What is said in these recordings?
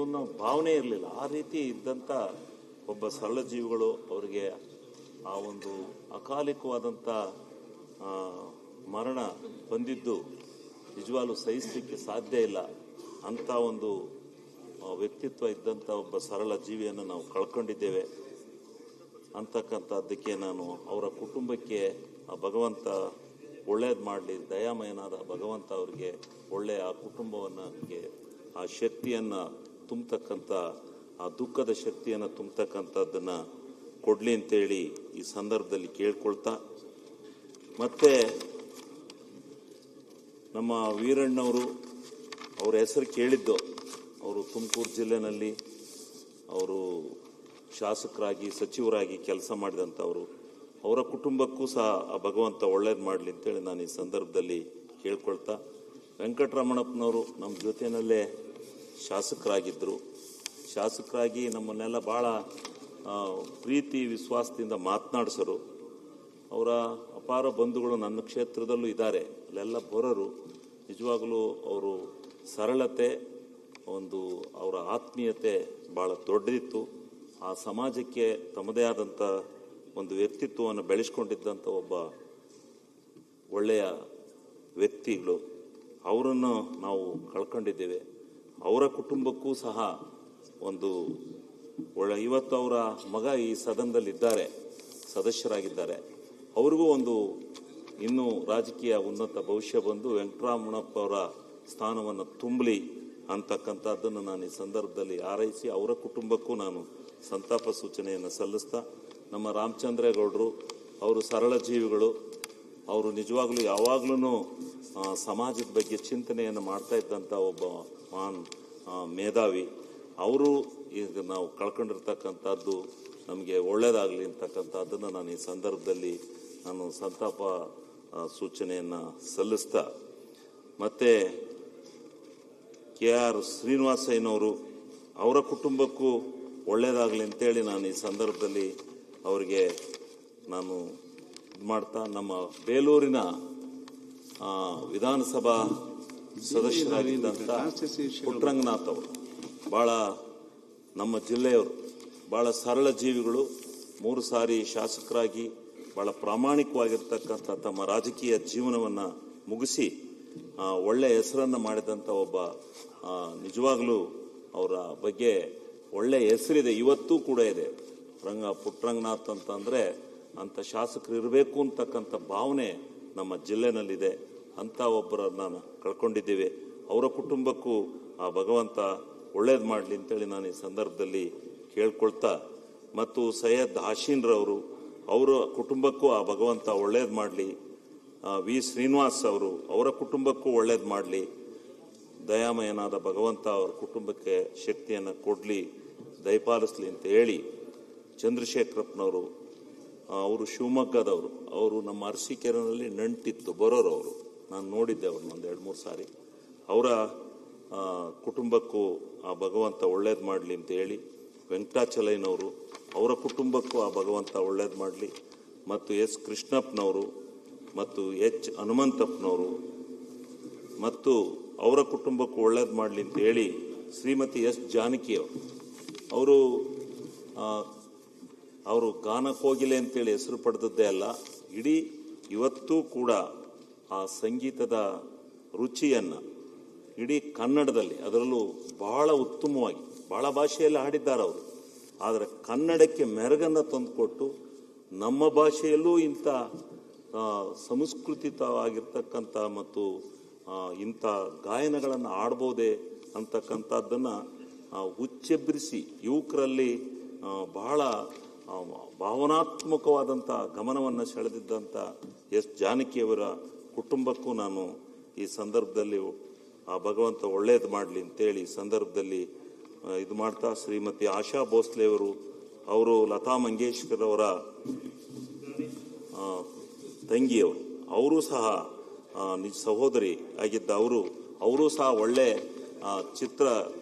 ಅನ್ನೋ ಭಾವನೆ ಇರಲಿಲ್ಲ. ಆ ರೀತಿ ಇದ್ದಂಥ ಒಬ್ಬ ಸರಳ ಜೀವಿಗಳು ಅವರಿಗೆ ಆ ಒಂದು ಅಕಾಲಿಕವಾದಂಥ ಮರಣ ಬಂದಿದ್ದು ನಿಜವಾಗ್ಲೂ ಸಹಿಸಲಿಕ್ಕೆ ಸಾಧ್ಯ ಇಲ್ಲ. ಅಂಥ ಒಂದು ವ್ಯಕ್ತಿತ್ವ ಇದ್ದಂಥ ಒಬ್ಬ ಸರಳ ಜೀವಿಯನ್ನು ನಾವು ಕಳ್ಕೊಂಡಿದ್ದೇವೆ ಅಂತಕ್ಕಂಥದ್ದಕ್ಕೆ ನಾನು ಅವರ ಕುಟುಂಬಕ್ಕೆ ಆ ಭಗವಂತ ಒಳ್ಳೇದು ಮಾಡಲಿ, ದಯಾಮಯನಾದ ಭಗವಂತ ಅವರಿಗೆ ಒಳ್ಳೆಯ ಆ ಕುಟುಂಬವನ್ನಿಗೆ ಆ ಶಕ್ತಿಯನ್ನು ತುಂಬತಕ್ಕಂಥ, ಆ ದುಃಖದ ಶಕ್ತಿಯನ್ನು ತುಂಬತಕ್ಕಂಥದ್ದನ್ನು ಕೊಡಲಿ ಅಂತೇಳಿ ಈ ಸಂದರ್ಭದಲ್ಲಿ ಕೇಳ್ಕೊಳ್ತಾ, ಮತ್ತು ನಮ್ಮ ವೀರಣ್ಣವರು ಅವರ ಹೆಸರು ಕೇಳಿದ್ದು, ಅವರು ತುಮಕೂರು ಜಿಲ್ಲೆನಲ್ಲಿ ಅವರು ಶಾಸಕರಾಗಿ ಸಚಿವರಾಗಿ ಕೆಲಸ ಮಾಡಿದಂಥವರು. ಅವರ ಕುಟುಂಬಕ್ಕೂ ಸಹ ಆ ಭಗವಂತ ಒಳ್ಳೇದು ಮಾಡಲಿ ಅಂತೇಳಿ ನಾನು ಈ ಸಂದರ್ಭದಲ್ಲಿ ಕೇಳ್ಕೊಳ್ತಾ, ವೆಂಕಟರಮಣಪ್ಪನವರು ನಮ್ಮ ಜೊತೆಯಲ್ಲೇ ಶಾಸಕರಾಗಿದ್ದರು. ಶಾಸಕರಾಗಿ ನಮ್ಮನ್ನೆಲ್ಲ ಭಾಳ ಪ್ರೀತಿ ವಿಶ್ವಾಸದಿಂದ ಮಾತನಾಡಿಸೋರು. ಅವರ ಅಪಾರ ಬಂಧುಗಳು ನನ್ನ ಕ್ಷೇತ್ರದಲ್ಲೂ ಇದ್ದಾರೆ, ಅಲ್ಲೆಲ್ಲ ಬರೋರು. ನಿಜವಾಗಲೂ ಅವರು ಸರಳತೆ, ಒಂದು ಅವರ ಆತ್ಮೀಯತೆ ಭಾಳ ದೊಡ್ಡದಿತ್ತು. ಆ ಸಮಾಜಕ್ಕೆ ತಮ್ಮದೇ ಆದಂಥ ಒಂದು ವ್ಯಕ್ತಿತ್ವವನ್ನು ಬೆಳೆಸ್ಕೊಂಡಿದ್ದಂಥ ಒಬ್ಬ ಒಳ್ಳೆಯ ವ್ಯಕ್ತಿಗಳು. ಅವರನ್ನು ನಾವು ಕಳ್ಕೊಂಡಿದ್ದೇವೆ. ಅವರ ಕುಟುಂಬಕ್ಕೂ ಸಹ ಒಂದು ಇವತ್ತು ಅವರ ಮಗ ಈ ಸದನದಲ್ಲಿದ್ದಾರೆ, ಸದಸ್ಯರಾಗಿದ್ದಾರೆ. ಅವ್ರಿಗೂ ಒಂದು ಇನ್ನೂ ರಾಜಕೀಯ ಉನ್ನತ ಭವಿಷ್ಯ ಬಂದು ವೆಂಕಟರಮಣಪ್ಪ ಅವರ ಸ್ಥಾನವನ್ನು ತುಂಬಲಿ ಅಂತಕ್ಕಂಥದ್ದನ್ನು ನಾನು ಈ ಸಂದರ್ಭದಲ್ಲಿ ಹಾರೈಸಿ ಅವರ ಕುಟುಂಬಕ್ಕೂ ನಾನು ಸಂತಾಪ ಸೂಚನೆಯನ್ನು ಸಲ್ಲಿಸ್ತಾ, ನಮ್ಮ ರಾಮಚಂದ್ರೇಗೌಡರು ಅವರು ಸರಳ ಜೀವಿಗಳು. ಅವರು ನಿಜವಾಗ್ಲೂ ಯಾವಾಗ್ಲೂ ಸಮಾಜದ ಬಗ್ಗೆ ಚಿಂತನೆಯನ್ನು ಮಾಡ್ತಾ ಇದ್ದಂಥ ಒಬ್ಬ ಮಹಾನ್ ಮೇಧಾವಿ. ಅವರು ಈಗ ನಾವು ಕಳ್ಕೊಂಡಿರ್ತಕ್ಕಂಥದ್ದು ನಮಗೆ ಒಳ್ಳೆಯದಾಗಲಿ ಅಂತಕ್ಕಂಥದ್ದನ್ನು ನಾನು ಈ ಸಂದರ್ಭದಲ್ಲಿ ನಾನು ಸಂತಾಪ ಸೂಚನೆಯನ್ನು ಸಲ್ಲಿಸ್ತಾ, ಮತ್ತು KR ಶ್ರೀನಿವಾಸಯ್ಯನವರು ಅವರ ಕುಟುಂಬಕ್ಕೂ ಒಳ್ಳೆಯದಾಗಲಿ ಅಂತೇಳಿ ನಾನು ಈ ಸಂದರ್ಭದಲ್ಲಿ ಅವರಿಗೆ ನಾನು ಇದು ಮಾಡ್ತಾ, ನಮ್ಮ ಬೇಲೂರಿನ ವಿಧಾನಸಭಾ ಸದಸ್ಯರಾಗಿದ್ದಂಥ ಪುಟ್ಟರಂಗನಾಥ್ ಅವರು ಭಾಳ ನಮ್ಮ ಜಿಲ್ಲೆಯವರು, ಭಾಳ ಸರಳ ಜೀವಿಗಳು. 3 ಸಾರಿ ಶಾಸಕರಾಗಿ ಭಾಳ ಪ್ರಾಮಾಣಿಕವಾಗಿರ್ತಕ್ಕಂಥ ತಮ್ಮ ರಾಜಕೀಯ ಜೀವನವನ್ನು ಮುಗಿಸಿ ಒಳ್ಳೆಯ ಹೆಸರನ್ನು ಮಾಡಿದಂಥ ಒಬ್ಬ, ನಿಜವಾಗಲೂ ಅವರ ಬಗ್ಗೆ ಒಳ್ಳೆಯ ಹೆಸರಿದೆ, ಇವತ್ತೂ ಕೂಡ ಇದೆ. ಪುಟ್ಟರಂಗನಾಥ್ ಅಂತಂದರೆ ಅಂಥ ಶಾಸಕರು ಇರಬೇಕು ಅಂತಕ್ಕಂಥ ಭಾವನೆ ನಮ್ಮ ಜಿಲ್ಲೆನಲ್ಲಿದೆ. ಅಂಥ ಒಬ್ಬರನ್ನು ಕಳ್ಕೊಂಡಿದ್ದೇವೆ. ಅವರ ಕುಟುಂಬಕ್ಕೂ ಆ ಭಗವಂತ ಒಳ್ಳೇದು ಮಾಡಲಿ ಅಂತೇಳಿ ನಾನು ಈ ಸಂದರ್ಭದಲ್ಲಿ ಕೇಳ್ಕೊಳ್ತಾ, ಮತ್ತು ಸೈಯದ್ ಹಾಶೀನ್ರವರು ಅವರ ಕುಟುಂಬಕ್ಕೂ ಆ ಭಗವಂತ ಒಳ್ಳೇದು ಮಾಡಲಿ, ವಿ ಶ್ರೀನಿವಾಸ್ ಅವರು ಅವರ ಕುಟುಂಬಕ್ಕೂ ಒಳ್ಳೇದು ಮಾಡಲಿ, ದಯಾಮಯನಾದ ಭಗವಂತ ಅವರ ಕುಟುಂಬಕ್ಕೆ ಶಕ್ತಿಯನ್ನು ಕೊಡಲಿ, ದಯಪಾಲಿಸಲಿ ಅಂತ ಹೇಳಿ, ಚಂದ್ರಶೇಖರಪ್ಪನವರು ಅವರು ಶಿವಮೊಗ್ಗದವರು, ಅವರು ನಮ್ಮ ಅರಸೀಕೆರೆಯಲ್ಲಿ ನಂಟಿತ್ತು, ಬರೋರು ಅವರು, ನಾನು ನೋಡಿದ್ದೆ ಅವ್ರನ್ನ ಒಂದು 2-3 ಸಾರಿ. ಅವರ ಕುಟುಂಬಕ್ಕೂ ಆ ಭಗವಂತ ಒಳ್ಳೇದು ಮಾಡಲಿ ಅಂತ ಹೇಳಿ, ವೆಂಕಟಾಚಲಯ್ಯನವರು ಅವರ ಕುಟುಂಬಕ್ಕೂ ಆ ಭಗವಂತ ಒಳ್ಳೇದು ಮಾಡಲಿ, ಮತ್ತು ಎಸ್ ಕೃಷ್ಣಪ್ಪನವರು ಮತ್ತು ಎಚ್ ಹನುಮಂತಪ್ಪನವರು ಮತ್ತು ಅವರ ಕುಟುಂಬಕ್ಕೂ ಒಳ್ಳೇದು ಮಾಡಲಿ ಅಂತ ಹೇಳಿ, ಶ್ರೀಮತಿ ಎಸ್ ಜಾನಕಿಯವರು ಅವರು ಗಾನ ಕೋಗಿಲೆ ಅಂತೇಳಿ ಹೆಸರು ಪಡೆದದ್ದೇ ಅಲ್ಲ, ಇಡೀ ಇವತ್ತೂ ಕೂಡ ಆ ಸಂಗೀತದ ರುಚಿಯನ್ನು ಇಡೀ ಕನ್ನಡದಲ್ಲಿ, ಅದರಲ್ಲೂ ಬಹಳ ಉತ್ತಮವಾಗಿ ಬಹಳ ಭಾಷೆಯಲ್ಲಿ ಹಾಡಿದ್ದಾರೆ ಅವರು. ಆದರೆ ಕನ್ನಡಕ್ಕೆ ಮೆರುಗನ್ನು ತಂದುಕೊಟ್ಟು ನಮ್ಮ ಭಾಷೆಯಲ್ಲೂ ಇಂಥ ಸಂಸ್ಕೃತಿತವಾಗಿರ್ತಕ್ಕಂಥ ಮತ್ತು ಇಂಥ ಗಾಯನಗಳನ್ನು ಆಡ್ಬೋದೇ ಅಂತಕ್ಕಂಥದ್ದನ್ನು ಉಚ್ಚೆಬ್ಬಿಸಿ ಯುವಕರಲ್ಲಿ ಬಹಳ ಭಾವನಾತ್ಮಕವಾದಂಥ ಗಮನವನ್ನು ಸೆಳೆದಿದ್ದಂಥ ಎಸ್ ಜಾನಕಿಯವರ ಕುಟುಂಬಕ್ಕೂ ನಾನು ಈ ಸಂದರ್ಭದಲ್ಲಿ ಆ ಭಗವಂತ ಒಳ್ಳೇದು ಮಾಡಲಿ ಅಂತೇಳಿ ಈ ಸಂದರ್ಭದಲ್ಲಿ ಇದು ಮಾಡ್ತಾ, ಶ್ರೀಮತಿ ಆಶಾ ಭೋಸ್ಲೆ ಅವರು ಲತಾ ಮಂಗೇಶ್ಕರ್ ಅವರ ತಂಗಿಯವರು, ಅವರು ಸಹ ನಿಜ ಸಹೋದರಿ ಆಗಿದ್ದ ಅವರು ಸಹ ಒಳ್ಳೆ ಚಿತ್ರ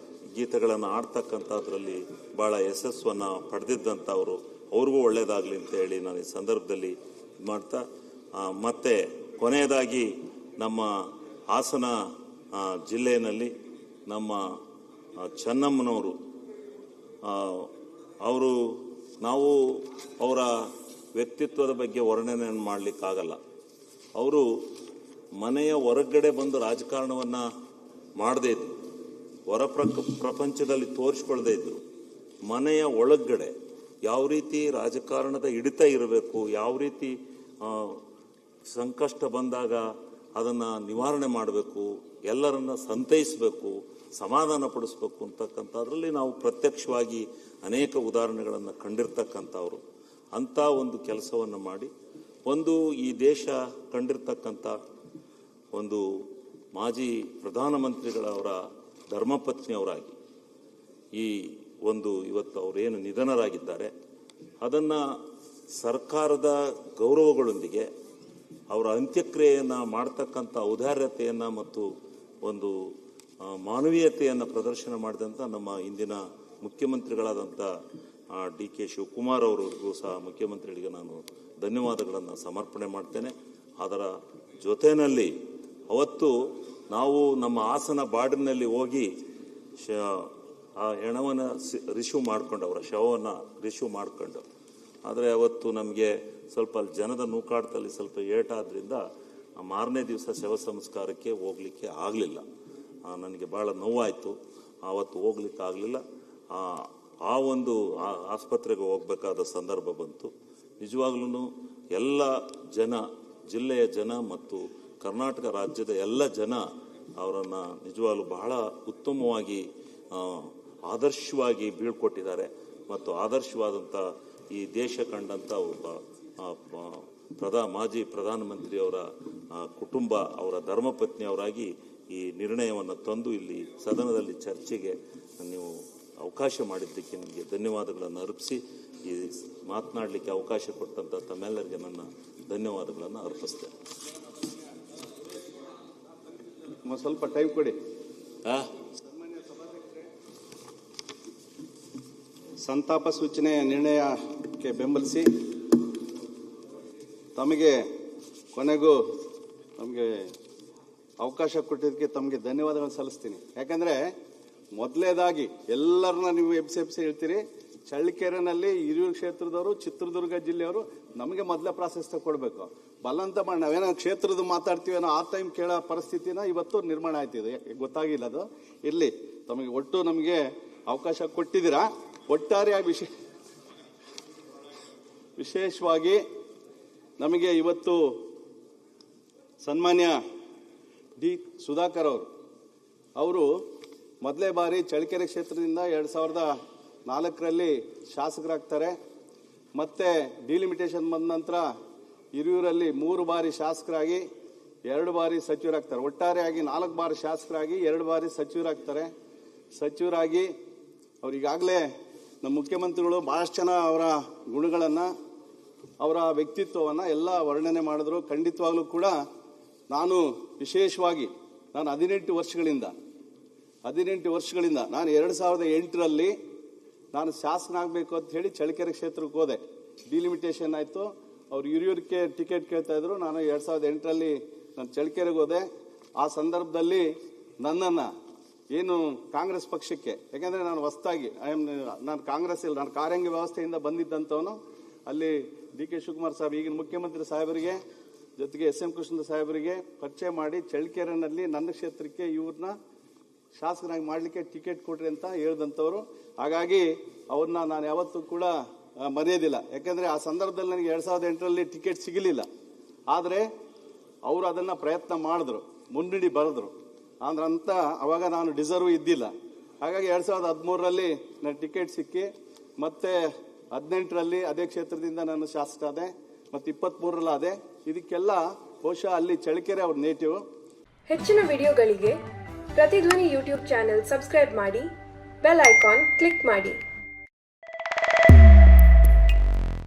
ಗೀತೆಗಳನ್ನು ಆಡ್ತಕ್ಕಂಥದ್ರಲ್ಲಿ ಭಾಳ ಯಶಸ್ಸನ್ನು ಪಡೆದಿದ್ದಂಥವರು, ಅವ್ರಿಗೂ ಒಳ್ಳೆಯದಾಗಲಿ ಅಂತ ಹೇಳಿ ನಾನು ಈ ಸಂದರ್ಭದಲ್ಲಿ ಇದು ಮಾಡ್ತಾ, ಮತ್ತು ಕೊನೆಯದಾಗಿ ನಮ್ಮ ಹಾಸನ ಜಿಲ್ಲೆಯಲ್ಲಿ ನಮ್ಮ ಚೆನ್ನಮ್ಮನವರು, ನಾವು ಅವರ ವ್ಯಕ್ತಿತ್ವದ ಬಗ್ಗೆ ವರ್ಣನೆಯನ್ನು ಮಾಡಲಿಕ್ಕಾಗಲ್ಲ. ಅವರು ಮನೆಯ ಹೊರಗಡೆ ಬಂದು ರಾಜಕಾರಣವನ್ನು ಮಾಡದೇ ಇದ್ದರು, ಪ್ರಪಂಚದಲ್ಲಿ ತೋರಿಸ್ಕೊಳ್ದೇ ಇದ್ದರು. ಮನೆಯ ಒಳಗಡೆ ಯಾವ ರೀತಿ ರಾಜಕಾರಣದ ಹಿಡಿತ ಇರಬೇಕು, ಯಾವ ರೀತಿ ಸಂಕಷ್ಟ ಬಂದಾಗ ಅದನ್ನು ನಿವಾರಣೆ ಮಾಡಬೇಕು, ಎಲ್ಲರನ್ನ ಸಂತೈಸಬೇಕು, ಸಮಾಧಾನ ಪಡಿಸ್ಬೇಕು ಅಂತಕ್ಕಂಥದ್ರಲ್ಲಿ ನಾವು ಪ್ರತ್ಯಕ್ಷವಾಗಿ ಅನೇಕ ಉದಾಹರಣೆಗಳನ್ನು ಕಂಡಿರ್ತಕ್ಕಂಥವ್ರು. ಅಂಥ ಒಂದು ಕೆಲಸವನ್ನು ಮಾಡಿ ಈ ದೇಶ ಕಂಡಿರ್ತಕ್ಕಂಥ ಒಂದು ಮಾಜಿ ಪ್ರಧಾನಮಂತ್ರಿಗಳವರ ಧರ್ಮಪತ್ನಿಯವರಾಗಿ ಇವತ್ತು ಅವರೇನು ನಿಧನರಾಗಿದ್ದಾರೆ, ಅದನ್ನು ಸರ್ಕಾರದ ಗೌರವಗಳೊಂದಿಗೆ ಅವರ ಅಂತ್ಯಕ್ರಿಯೆಯನ್ನು ಮಾಡ್ತಕ್ಕಂಥ ಔದಾರ್ಯತೆಯನ್ನು ಮತ್ತು ಒಂದು ಮಾನವೀಯತೆಯನ್ನು ಪ್ರದರ್ಶನ ಮಾಡಿದಂಥ ನಮ್ಮ ಇಂದಿನ ಮುಖ್ಯಮಂತ್ರಿಗಳಾದಂಥ DK ಶಿವಕುಮಾರ್ ಅವರಿಗೂ ಸಹ ಮುಖ್ಯಮಂತ್ರಿಗಳಿಗೆ ನಾನು ಧನ್ಯವಾದಗಳನ್ನು ಸಮರ್ಪಣೆ ಮಾಡ್ತೇನೆ. ಅದರ ಜೊತೆಯಲ್ಲಿ ಅವತ್ತು ನಾವು ನಮ್ಮ ಹಾಸನ ಬಾರ್ಡರ್ನಲ್ಲಿ ಹೋಗಿ ಆ ಹೆಣವನ್ನು ರಿಸೀವ್ ಮಾಡ್ಕೊಂಡು, ಅವರ ಶವವನ್ನು ರಿಸೀವ್ ಮಾಡ್ಕೊಂಡು, ಆದರೆ ಅವತ್ತು ನಮಗೆ ಸ್ವಲ್ಪ ಜನದ ನೂಕಾಟದಲ್ಲಿ ಸ್ವಲ್ಪ ಏಟಾದ್ರಿಂದ ಮಾರನೇ ದಿವಸ ಶವ ಸಂಸ್ಕಾರಕ್ಕೆ ಹೋಗಲಿಕ್ಕೆ ಆಗಲಿಲ್ಲ. ನನಗೆ ಭಾಳ ನೋವಾಯಿತು. ಆವತ್ತು ಹೋಗ್ಲಿಕ್ಕೆ ಆಗಲಿಲ್ಲ. ಆಸ್ಪತ್ರೆಗೆ ಹೋಗಬೇಕಾದ ಸಂದರ್ಭ ಬಂತು. ನಿಜವಾಗ್ಲೂ ಎಲ್ಲ ಜನ, ಜಿಲ್ಲೆಯ ಜನ ಮತ್ತು ಕರ್ನಾಟಕ ರಾಜ್ಯದ ಎಲ್ಲ ಜನ ಅವರನ್ನು ನಿಜವಾಗ್ಲೂ ಬಹಳ ಉತ್ತಮವಾಗಿ ಆದರ್ಶವಾಗಿ ಬೀಳ್ಕೊಟ್ಟಿದ್ದಾರೆ. ಮತ್ತು ಆದರ್ಶವಾದಂಥ ಈ ದೇಶ ಕಂಡಂಥ ಒಬ್ಬ ಮಾಜಿ ಪ್ರಧಾನಮಂತ್ರಿಯವರ ಕುಟುಂಬ, ಅವರ ಧರ್ಮಪತ್ನಿಯವರಾಗಿ ಈ ನಿರ್ಣಯವನ್ನು ತಂದು ಇಲ್ಲಿ ಸದನದಲ್ಲಿ ಚರ್ಚೆಗೆ ನೀವು ಅವಕಾಶ ಮಾಡಿದ್ದಕ್ಕೆ ನಿಮಗೆ ಧನ್ಯವಾದಗಳನ್ನು ಅರ್ಪಿಸಿ ಈ ಮಾತನಾಡಲಿಕ್ಕೆ ಅವಕಾಶ ಕೊಟ್ಟಂಥ ತಮ್ಮೆಲ್ಲರಿಗೆ ನನ್ನ ಧನ್ಯವಾದಗಳನ್ನು ಅರ್ಪಿಸ್ತೇನೆ. ಸ್ವಲ್ಪ ಟೈಮ್ ಕೊಡಿ. ಸಂತಾಪ ಸೂಚನೆ ನಿರ್ಣಯಕ್ಕೆ ಬೆಂಬಲಿಸಿ ಕೊನೆಗೂ ತಮಗೆ ಅವಕಾಶ ಕೊಟ್ಟಿದ್ದಕ್ಕೆ ತಮಗೆ ಧನ್ಯವಾದಗಳನ್ನು ಸಲ್ಲಿಸ್ತೀನಿ. ಯಾಕಂದರೆ ಮೊದಲನೇದಾಗಿ ಎಲ್ಲರನ್ನ ನೀವು ಎಬ್ಸಿ ಹೇಳ್ತೀರಿ. ಚಳ್ಳಕೆರೆನಲ್ಲಿ ಹಿರಿಯೂರು ಕ್ಷೇತ್ರದವರು, ಚಿತ್ರದುರ್ಗ ಜಿಲ್ಲೆಯವರು ನಮಗೆ ಮೊದಲೇ ಪ್ರಾಶಸ್ತ್ಯ ಕೊಡಬೇಕು. ಬಲಂತ ಮಾಡಿ ನಾವೇನೋ ಕ್ಷೇತ್ರದ ಮಾತಾಡ್ತೀವಿ ಅನ್ನೋ ಆ ಟೈಮ್ ಕೇಳೋ ಪರಿಸ್ಥಿತಿನ ಇವತ್ತು ನಿರ್ಮಾಣ ಆಯ್ತಿದೆ. ಗೊತ್ತಾಗಿಲ್ಲ, ಅದು ಇರಲಿ. ಒಟ್ಟು ನಮಗೆ ಅವಕಾಶ ಕೊಟ್ಟಿದ್ದೀರಾ. ಒಟ್ಟಾರೆಯಾಗಿ ವಿಶೇಷವಾಗಿ ನಮಗೆ ಇವತ್ತು ಸನ್ಮಾನ್ಯ ಡಿ ಸುಧಾಕರ್ ಅವರು ಮೊದಲೇ ಬಾರಿ ಚಳ್ಳಕೆರೆ ಕ್ಷೇತ್ರದಿಂದ 2004ರಲ್ಲಿ ಶಾಸಕರಾಗ್ತಾರೆ. ಮತ್ತೆ ಡಿಲಿಮಿಟೇಷನ್ ಬಂದ ನಂತರ ಹಿರಿಯೂರಲ್ಲಿ 3 ಬಾರಿ ಶಾಸಕರಾಗಿ 2 ಬಾರಿ ಸಚಿವರಾಗ್ತಾರೆ. ಒಟ್ಟಾರೆಯಾಗಿ 4 ಬಾರಿ ಶಾಸಕರಾಗಿ 2 ಬಾರಿ ಸಚಿವರಾಗ್ತಾರೆ. ಸಚಿವರಾಗಿ ಅವರಿಗಾಗಲೇ ನಮ್ಮ ಮುಖ್ಯಮಂತ್ರಿಗಳು ಭಾಳಷ್ಟು ಜನ ಅವರ ಗುಣಗಳನ್ನು, ಅವರ ವ್ಯಕ್ತಿತ್ವವನ್ನು ಎಲ್ಲ ವರ್ಣನೆ ಮಾಡಿದ್ರು. ಖಂಡಿತವಾಗ್ಲೂ ಕೂಡ ನಾನು ವಿಶೇಷವಾಗಿ 18 ವರ್ಷಗಳಿಂದ ನಾನು 2008ರಲ್ಲಿ ನಾನು ಶಾಸಕನಾಗಬೇಕು ಅಂತ ಹೇಳಿ ಚಳ್ಳಕೆರೆ ಕ್ಷೇತ್ರಕ್ಕೆ ಹೋದೆ. ಡಿಲಿಮಿಟೇಷನ್ ಆಯಿತು. ಅವ್ರು ಹಿರಿಯೂರಿಗೆ ಟಿಕೆಟ್ ಕೇಳ್ತಾ ಇದ್ರು. ನಾನು 2008ರಲ್ಲಿ ನಾನು ಚಳ್ಳಕೆರೆಗೆ ಹೋದೆ. ಆ ಸಂದರ್ಭದಲ್ಲಿ ನನ್ನನ್ನು ಏನು ಕಾಂಗ್ರೆಸ್ ಪಕ್ಷಕ್ಕೆ, ಯಾಕೆಂದರೆ ನಾನು ಹೊಸದಾಗಿ ನಾನು ಕಾಂಗ್ರೆಸ್ ಇಲ್ಲ, ನಾನು ಕಾರ್ಯಾಂಗ ವ್ಯವಸ್ಥೆಯಿಂದ ಬಂದಿದ್ದಂಥವನು. ಅಲ್ಲಿ DK ಶಿವಕುಮಾರ್ ಸಾಹೇಬ್, ಈಗಿನ ಮುಖ್ಯಮಂತ್ರಿ ಸಾಹೇಬರಿಗೆ, ಜೊತೆಗೆ SM ಕೃಷ್ಣ ಸಾಹೇಬರಿಗೆ ಪರಿಚಯ ಮಾಡಿ ಚಳ್ಳಕೆರೆನಲ್ಲಿ ನನ್ನ ಕ್ಷೇತ್ರಕ್ಕೆ ಇವ್ರನ್ನ ಶಾಸಕನಾಗಿ ಮಾಡಲಿಕ್ಕೆ ಟಿಕೆಟ್ ಕೊಡ್ರಿ ಅಂತ ಹೇಳಿದಂಥವ್ರು. ಹಾಗಾಗಿ ಅವ್ರನ್ನ ನಾನು ಯಾವತ್ತೂ ಕೂಡ ಮರೆಯೋದಿಲ್ಲ. ಯಾಕೆಂದರೆ ಆ ಸಂದರ್ಭದಲ್ಲಿ ನನಗೆ 2008ರಲ್ಲಿ ಟಿಕೆಟ್ ಸಿಗಲಿಲ್ಲ. ಆದರೆ ಅವರು ಅದನ್ನು ಪ್ರಯತ್ನ ಮಾಡಿದ್ರು, ಮುನ್ನುಡಿ ಬರೆದ್ರು. ಅಂತ ಅವಾಗ ನಾನು ಡಿಸರ್ವ್ ಇದ್ದಿಲ್ಲ. ಹಾಗಾಗಿ 2013ರಲ್ಲಿ ನನ್ನ ಟಿಕೆಟ್ ಸಿಕ್ಕಿ, ಮತ್ತೆ 18ರಲ್ಲಿ ಅದೇ ಕ್ಷೇತ್ರದಿಂದ ನಾನು ಶಾಸಕ ಆದೆ, ಮತ್ತು 23ರಲ್ಲಿ ಆದೆ. ಇದಕ್ಕೆಲ್ಲ ಬಹುಶಃ ಅಲ್ಲಿ ಚಳ್ಳಕೆರೆ ಅವ್ರ ನೇಟಿವ್. ಹೆಚ್ಚಿನ ವಿಡಿಯೋಗಳಿಗೆ ಪ್ರತಿಧ್ವನಿ ಯೂಟ್ಯೂಬ್ ಚಾನೆಲ್ ಸಬ್ಸ್ಕ್ರೈಬ್ ಮಾಡಿ, ಬೆಲ್ ಐಕಾನ್ ಕ್ಲಿಕ್ ಮಾಡಿ.